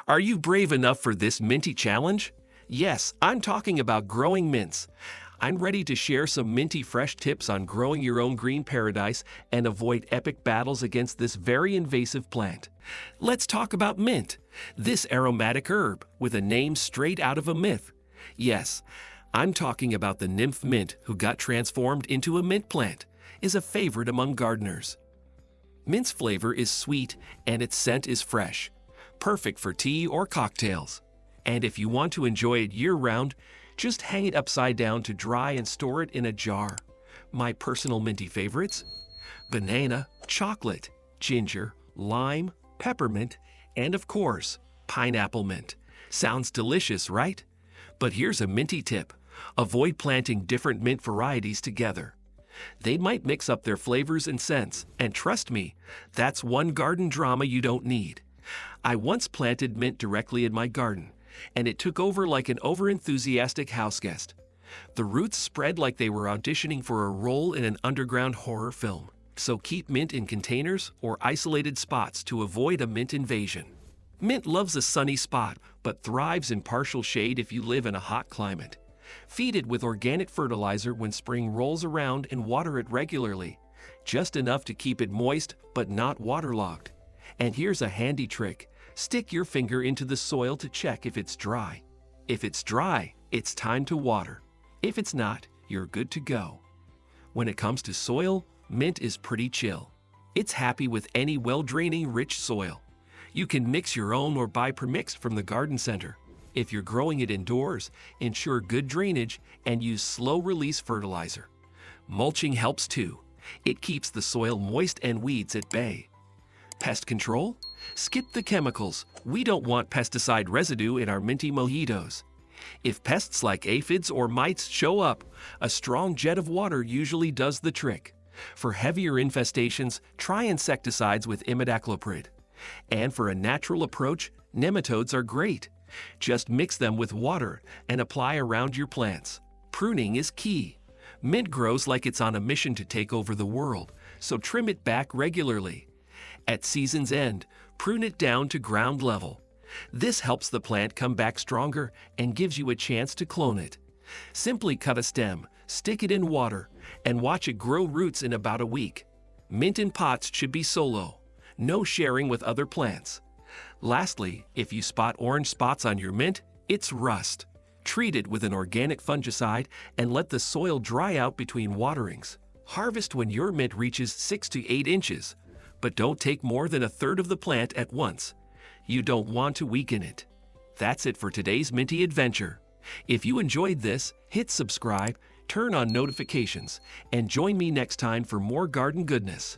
Are you brave enough for this minty challenge? Yes, I'm talking about growing mints. I'm ready to share some minty fresh tips on growing your own green paradise and avoid epic battles against this very invasive plant. Let's talk about mint, this aromatic herb with a name straight out of a myth. Yes, I'm talking about the nymph mint who got transformed into a mint plant, is a favorite among gardeners. Mint's flavor is sweet and its scent is fresh, perfect for tea or cocktails. And if you want to enjoy it year-round, just hang it upside down to dry and store it in a jar. My personal minty favorites: banana, chocolate, ginger, lime, peppermint, and of course, pineapple mint. Sounds delicious, right? But here's a minty tip. Avoid planting different mint varieties together. They might mix up their flavors and scents, and trust me, that's one garden drama you don't need. I once planted mint directly in my garden, and it took over like an overenthusiastic houseguest. The roots spread like they were auditioning for a role in an underground horror film. So keep mint in containers or isolated spots to avoid a mint invasion. Mint loves a sunny spot, but thrives in partial shade if you live in a hot climate. Feed it with organic fertilizer when spring rolls around and water it regularly, just enough to keep it moist but not waterlogged. And here's a handy trick. Stick your finger into the soil to check if it's dry. If it's dry, it's time to water. If it's not, you're good to go. When it comes to soil, mint is pretty chill. It's happy with any well-draining, rich soil. You can mix your own or buy premixed from the garden center. If you're growing it indoors, ensure good drainage and use slow-release fertilizer. Mulching helps too. It keeps the soil moist and weeds at bay. Pest control? Skip the chemicals. We don't want pesticide residue in our minty mojitos. If pests like aphids or mites show up, a strong jet of water usually does the trick. For heavier infestations, try insecticides with imidacloprid. And for a natural approach, nematodes are great. Just mix them with water and apply around your plants. Pruning is key. Mint grows like it's on a mission to take over the world, so trim it back regularly. At season's end, prune it down to ground level. This helps the plant come back stronger and gives you a chance to clone it. Simply cut a stem, stick it in water, and watch it grow roots in about a week. Mint in pots should be solo. No sharing with other plants. Lastly, if you spot orange spots on your mint, it's rust. Treat it with an organic fungicide and let the soil dry out between waterings. Harvest when your mint reaches 6 to 8 inches, but don't take more than a third of the plant at once. You don't want to weaken it. That's it for today's minty adventure. If you enjoyed this, hit subscribe, turn on notifications, and join me next time for more garden goodness.